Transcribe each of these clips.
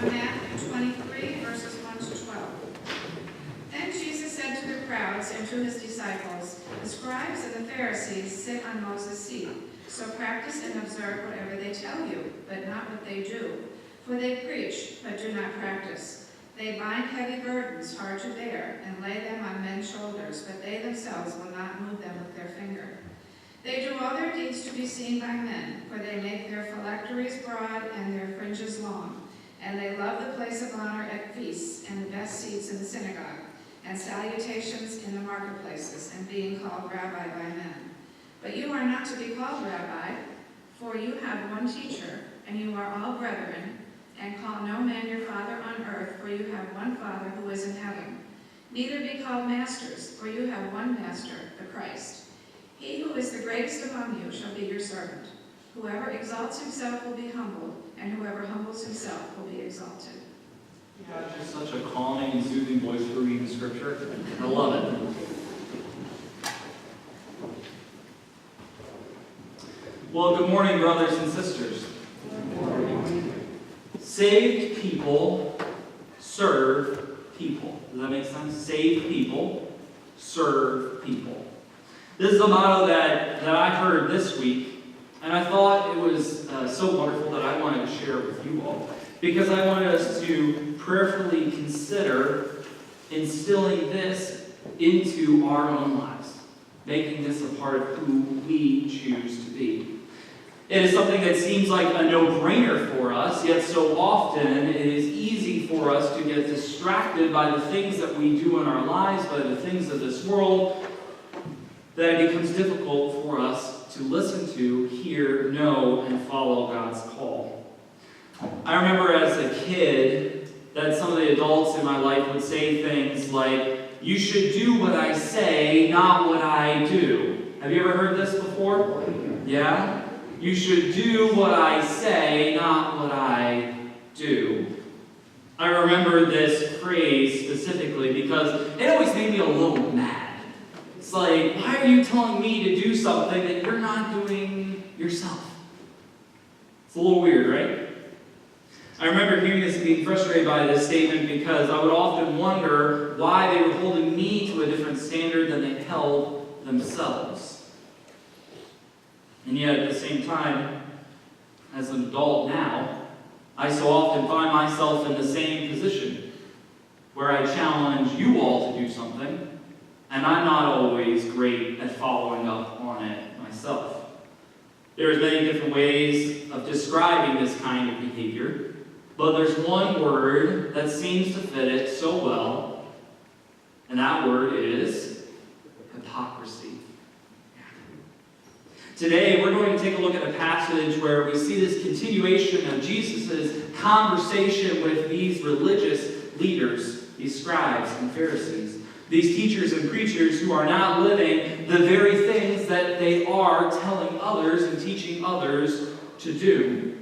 Matthew 23, verses 1 to 12. Then Jesus said to the crowds and to his disciples, "The scribes and the Pharisees sit on Moses' seat. So practice and observe whatever they tell you, but not what they do. For they preach, but do not practice. They bind heavy burdens hard to bear and lay them on men's shoulders, but they themselves will not move them with their finger. They do all their deeds to be seen by men, for they make their phylacteries broad and their fringes long. And they love the place of honor at feasts and the best seats in the synagogue, and salutations in the marketplaces, and being called rabbi by men. But you are not to be called rabbi, for you have one teacher, and you are all brethren, and call no man your father on earth, for you have one Father who is in heaven. Neither be called masters, for you have one master, the Christ. He who is the greatest among you shall be your servant. Whoever exalts himself will be humbled, and whoever humbles himself will be exalted." Yeah, it's just such a calming and soothing voice for reading Scripture. I love it. Well, good morning, brothers and sisters. Good morning. Saved people serve people. Does that make sense? Saved people serve people. This is a motto that I heard this week, and I thought it was so wonderful that I wanted to share it with you all, because I wanted us to prayerfully consider instilling this into our own lives, making this a part of who we choose to be. It is something that seems like a no-brainer for us, yet so often it is easy for us to get distracted by the things that we do in our lives, by the things of this world, that it becomes difficult for us to listen to, hear, know, and follow God's call. I remember as a kid that some of the adults in my life would say things like, "You should do what I say, not what I do." Have you ever heard this before? Yeah? You should do what I say, not what I do. I remember this phrase specifically because it always made me a little mad. It's like, why are you telling me to do something that you're not doing yourself? It's a little weird, right? I remember hearing this and being frustrated by this statement because I would often wonder why they were holding me to a different standard than they held themselves. And yet, at the same time, as an adult now, I so often find myself in the same position, where I challenge you all to do something, and I'm not always great at following up on it myself. There's many different ways of describing this kind of behavior, but there's one word that seems to fit it so well, and that word is hypocrisy. Today, we're going to take a look at a passage where we see this continuation of Jesus' conversation with these religious leaders, these scribes and Pharisees, these teachers and preachers who are not living the very things that they are telling others and teaching others to do.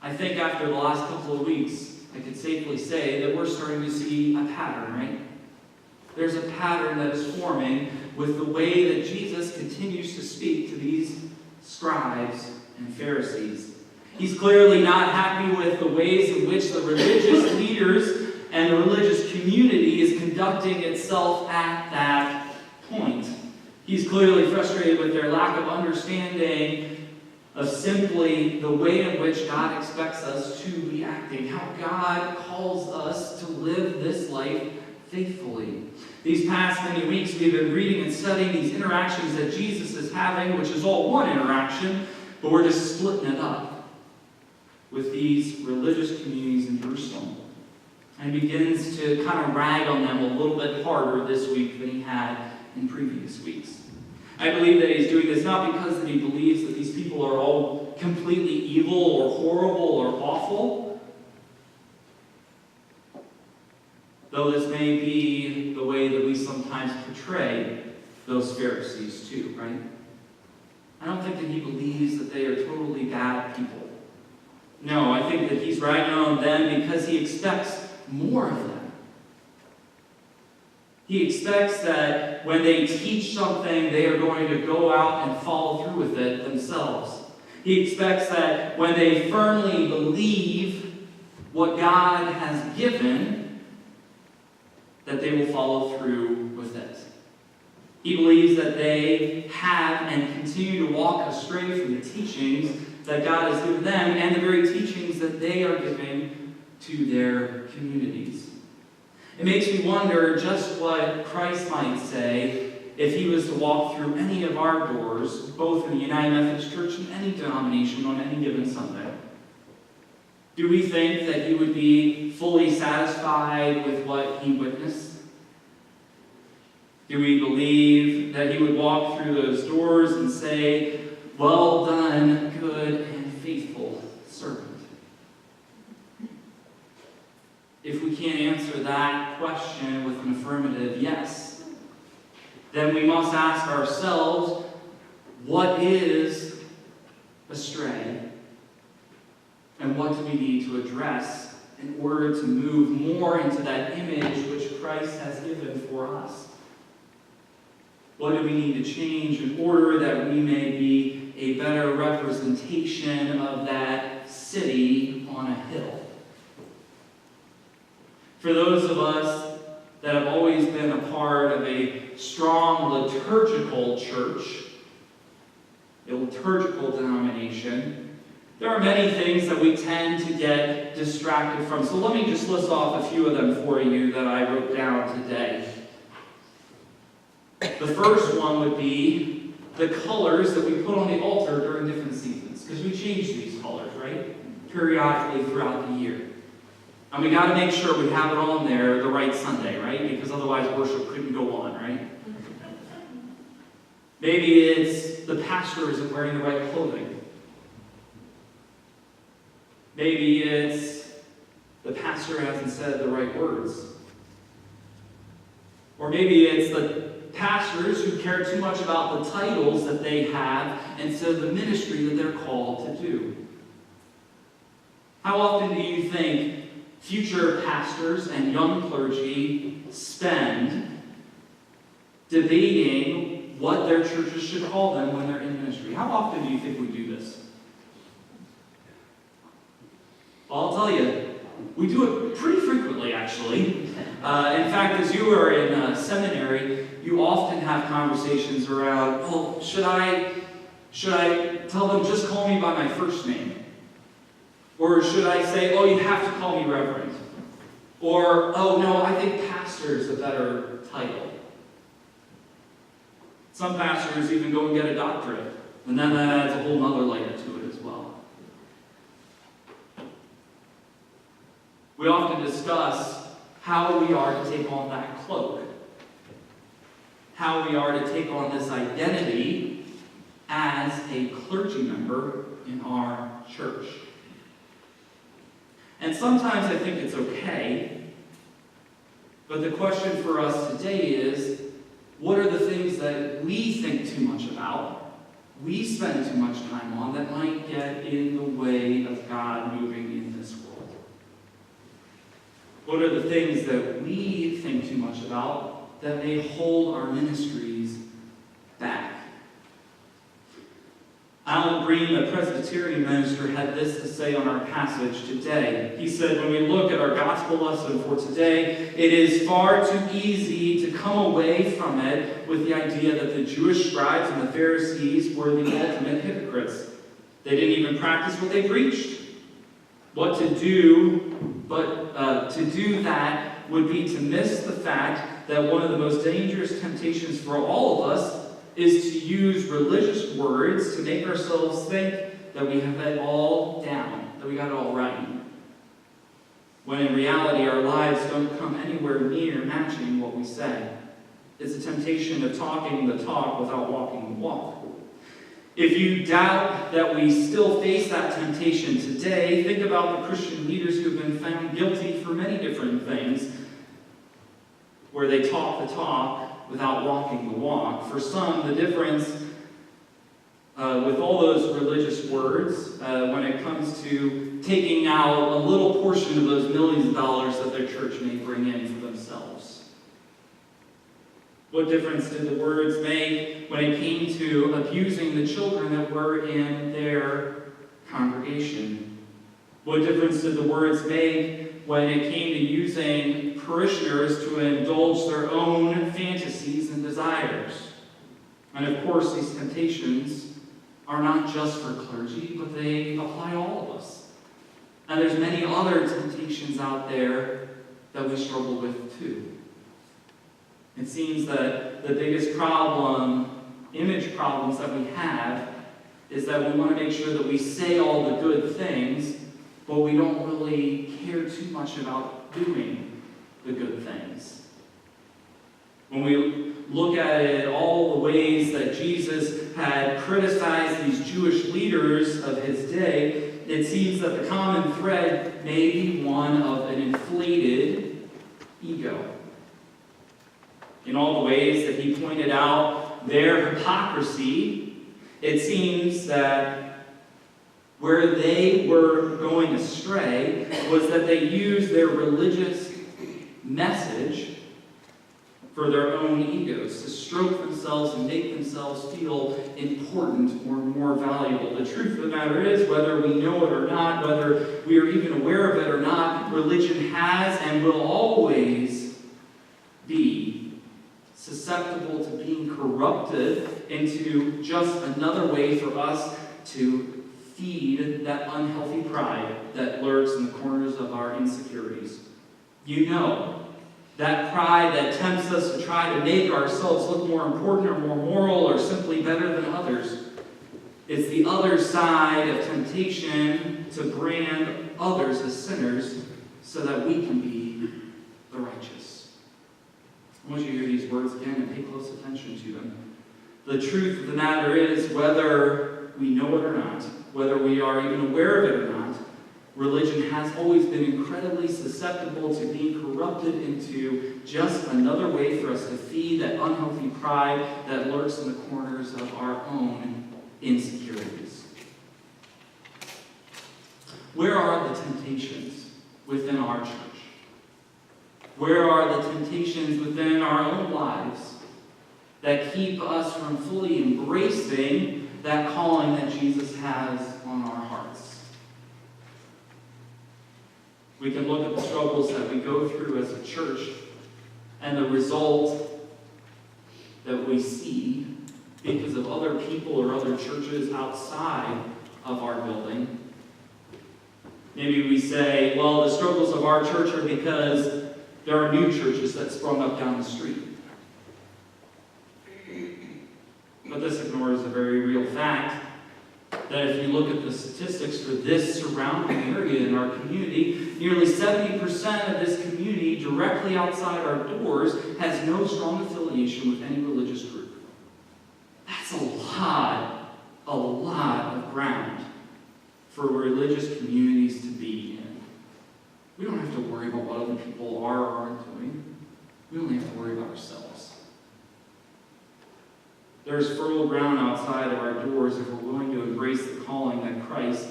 I think after the last couple of weeks, I could safely say that we're starting to see a pattern, right? There's a pattern that is forming with the way that Jesus continues to speak to these scribes and Pharisees. He's clearly not happy with the ways in which the religious leaders and the religious community is conducting itself at that point. He's clearly frustrated with their lack of understanding of simply the way in which God expects us to be acting, how God calls us to live this life faithfully. These past many weeks, we've been reading and studying these interactions that Jesus is having, which is all one interaction, but we're just splitting it up with these religious communities in Jerusalem. And he begins to kind of rag on them a little bit harder this week than he had in previous weeks. I believe that he's doing this not because that he believes that these people are all completely evil or horrible or awful, though this may be the way that we sometimes portray those Pharisees too, right? I don't think that he believes that they are totally bad people. No, I think that he's ragging on them because he expects more of them. He expects that when they teach something, they are going to go out and follow through with it themselves. He expects that when they firmly believe what God has given, that they will follow through with it. He believes that they have and continue to walk astray from the teachings that God has given them and the very teachings that they are giving to their communities. It makes me wonder just what Christ might say if he was to walk through any of our doors, both in the United Methodist Church and any denomination on any given Sunday. Do we think that he would be fully satisfied with what he witnessed? Do we believe that he would walk through those doors and say, "Well done, good and faithful servant"? If we can't answer that question with an affirmative yes, then we must ask ourselves, what is astray? And what do we need to address in order to move more into that image which Christ has given for us? What do we need to change in order that we may be a better representation of that city on a hill? For those of us that have always been a part of a strong liturgical church, a liturgical denomination, there are many things that we tend to get distracted from. So let me just list off a few of them for you that I wrote down today. The first one would be the colors that we put on the altar during different seasons, because we change these colors, right? Periodically throughout the year. And we got to make sure we have it on there the right Sunday, right? Because otherwise worship couldn't go on, right? Maybe it's the pastor isn't wearing the right clothing. Maybe it's the pastor hasn't said the right words. Or maybe it's the pastors who care too much about the titles that they have instead of the ministry that they're called to do. How often do you think future pastors and young clergy spend debating what their churches should call them when they're in ministry? How often do you think we do this? Well, I'll tell you, we do it pretty frequently, actually. In fact, as you are in seminary, you often have conversations around, well, should I tell them just call me by my first name? Or should I say, oh, you have to call me Reverend? Or, oh, no, I think pastor is a better title. Some pastors even go and get a doctorate, and then that adds a whole other layer to it as well. We often discuss how we are to take on that cloak, how we are to take on this identity as a clergy member in our church. And sometimes I think it's okay, but the question for us today is, what are the things that we think too much about, we spend too much time on, that might get in the way of God moving in this world? What are the things that we think too much about that may hold our ministries back? Alan Green, the Presbyterian minister, had this to say on our passage today. He said, when we look at our gospel lesson for today, it is far too easy to come away from it with the idea that the Jewish scribes and the Pharisees were the ultimate hypocrites. They didn't even practice what they preached. What to do, but to do that would be to miss the fact that one of the most dangerous temptations for all of us is to use religious words to make ourselves think that we have it all down, that we got it all right. When in reality, our lives don't come anywhere near matching what we say. It's a temptation of talking the talk without walking the walk. If you doubt that we still face that temptation today, think about the Christian leaders who have been found guilty for many different things, where they talk the talk without walking the walk. For some, the difference with all those religious words, when it comes to taking out a little portion of those millions of dollars that their church may bring in for themselves. What difference did the words make when it came to abusing the children that were in their congregation? What difference did the words make when it came to using parishioners to indulge their own fantasies and desires? And of course, these temptations are not just for clergy, but they apply to all of us. And there's many other temptations out there that we struggle with too. It seems that the biggest image problems that we have, is that we want to make sure that we say all the good things, but we don't really care too much about doing the good things. When we look at it, all the ways that Jesus had criticized these Jewish leaders of his day, it seems that the common thread may be one of an inflated ego. In all the ways that he pointed out their hypocrisy, it seems that where they were going astray was that they used their religious message for their own egos, to stroke themselves and make themselves feel important or more valuable. The truth of the matter is, whether we know it or not, whether we are even aware of it or not, religion has and will always be susceptible to being corrupted into just another way for us to feed that unhealthy pride that lurks in the corners of our insecurities. You know, that pride that tempts us to try to make ourselves look more important or more moral or simply better than others. It's the other side of temptation to brand others as sinners so that we can be the righteous. I want you to hear these words again and pay close attention to them. The truth of the matter is, whether we know it or not, whether we are even aware of it or not, religion has always been incredibly susceptible to being corrupted into just another way for us to feed that unhealthy pride that lurks in the corners of our own insecurities. Where are the temptations within our church? Where are the temptations within our own lives that keep us from fully embracing that calling that Jesus has on our hearts? We can look at the struggles that we go through as a church and the result that we see because of other people or other churches outside of our building. Maybe we say, well, the struggles of our church are because there are new churches that sprung up down the street. But this ignores a very real fact that if you look at the statistics for this surrounding area in our community, nearly 70% of this community directly outside our doors has no strong affiliation with any religious group. That's a lot of ground for religious communities to be in. We don't have to worry about what other people are or aren't doing. We only have to worry about ourselves. There's fertile ground outside of our doors if we're willing to embrace the calling that Christ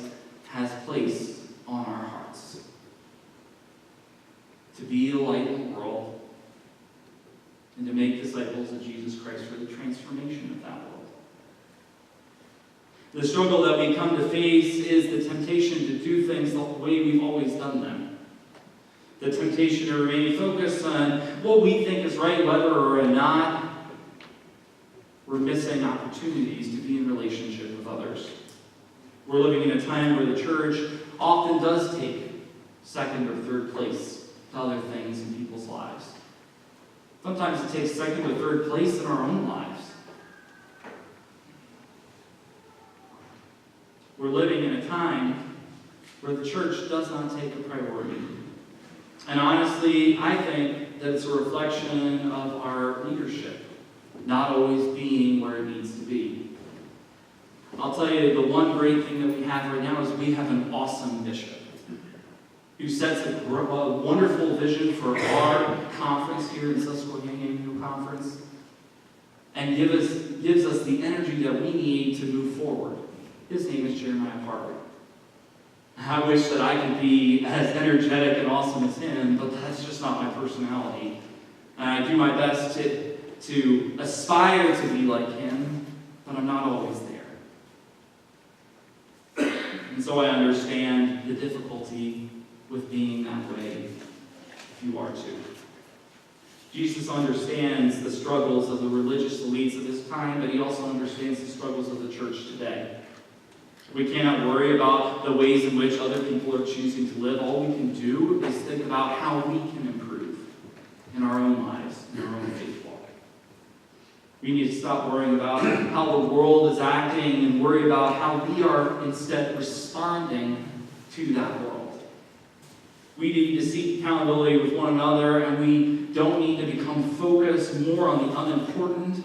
has placed on our hearts. To be the light in the world and to make disciples of Jesus Christ for the transformation of that world. The struggle that we come to face is the temptation to do things the way we've always done them. The temptation to remain focused on what we think is right, whether or not we're missing opportunities to be in relationship with others. We're living in a time where the church often does take second or third place to other things in people's lives. Sometimes it takes second or third place in our own lives. We're living in a time where the church does not take a priority. And honestly, I think that it's a reflection of our leadership not always being where it needs to be. I'll tell you, the one great thing that we have right now is we have an awesome bishop who sets a wonderful vision for our conference here in Susquehanna Annual Conference and gives us the energy that we need to move forward. His name is Jeremiah Parker. I wish that I could be as energetic and awesome as him, but that's just not my personality. And I do my best to aspire to be like him, but I'm not always there. And so I understand the difficulty with being that way, if you are too. Jesus understands the struggles of the religious elites of his time, but he also understands the struggles of the church today. We cannot worry about the ways in which other people are choosing to live. All we can do is think about how we can improve in our own lives, in our own faith walk. We need to stop worrying about how the world is acting and worry about how we are instead responding to that world. We need to seek accountability with one another, and we don't need to become focused more on the unimportant,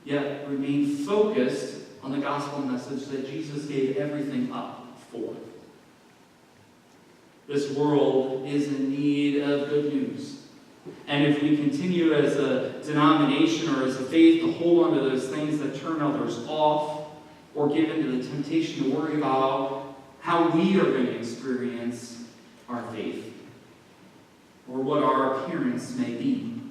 yet remain focused on the gospel message that Jesus gave everything up for. This world is in need of good news. And if we continue as a denomination or as a faith to hold on to those things that turn others off, or give into the temptation to worry about how we are going to experience our faith, or what our appearance may be,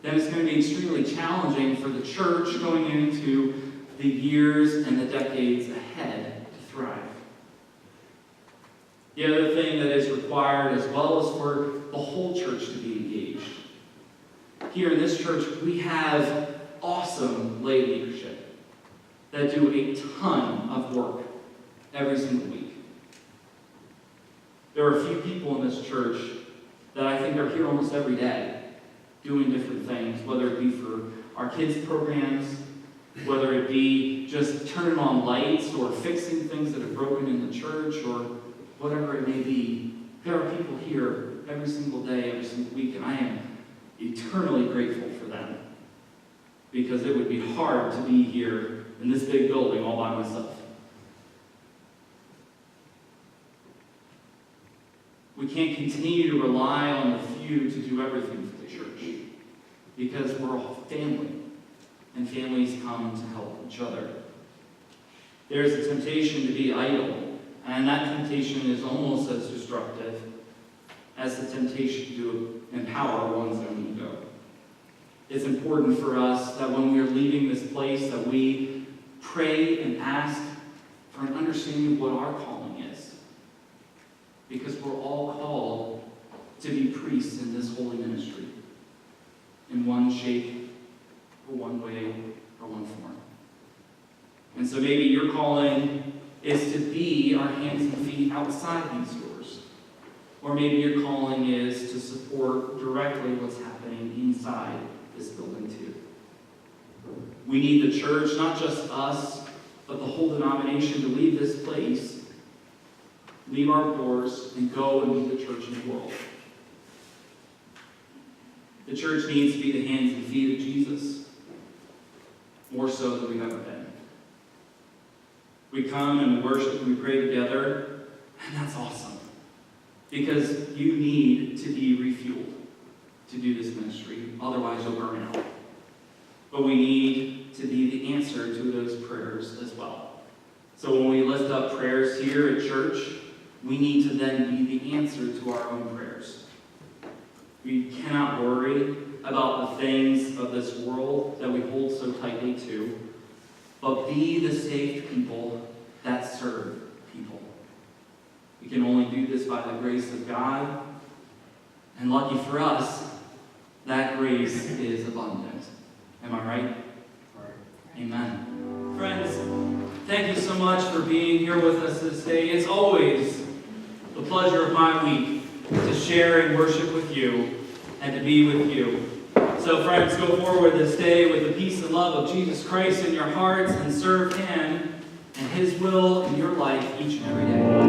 then it's going to be extremely challenging for the church going into the years and the decades ahead to thrive. The other thing that is required as well is for the whole church to be engaged. Here in this church, we have awesome lay leadership that do a ton of work every single week. There are a few people in this church that I think are here almost every day doing different things, whether it be for our kids' programs, whether it be just turning on lights or fixing things that are broken in the church, or whatever it may be. There are people here every single day, every single week, and I am eternally grateful for them, because it would be hard to be here in this big building all by myself. We can't continue to rely on the few to do everything for the church, because we're all family, and families come to help each other. There's a temptation to be idle, and that temptation is almost as destructive as the temptation to empower one's own ego. It's important for us that when we are leaving this place, that we pray and ask for an understanding of what our calling is. Because we're all called to be priests in this holy ministry, in one shape, or one way, or one form. And so maybe your calling is to be our hands and feet outside these doors. Or maybe your calling is to support directly what's happening inside this building too. We need the church, not just us, but the whole denomination, to leave this place, leave our doors, and go and be the church in the world. The church needs to be the hands and feet of Jesus, more so than we've ever been. We come and worship and we pray together, and that's awesome. Because you need to be refueled to do this ministry. Otherwise, you'll burn out. But we need to be the answer to those prayers as well. So when we lift up prayers here at church, we need to then be the answer to our own prayers. We cannot worry about the things of this world that we hold so tightly to, but be the saved people that serve people. We can only do this by the grace of God, and lucky for us, that grace is abundant. Am I right? Amen. Friends, thank you so much for being here with us this day. It's always the pleasure of my week to share and worship with you and to be with you. So friends, go forward this day with the peace and love of Jesus Christ in your hearts, and serve Him and His will in your life each and every day.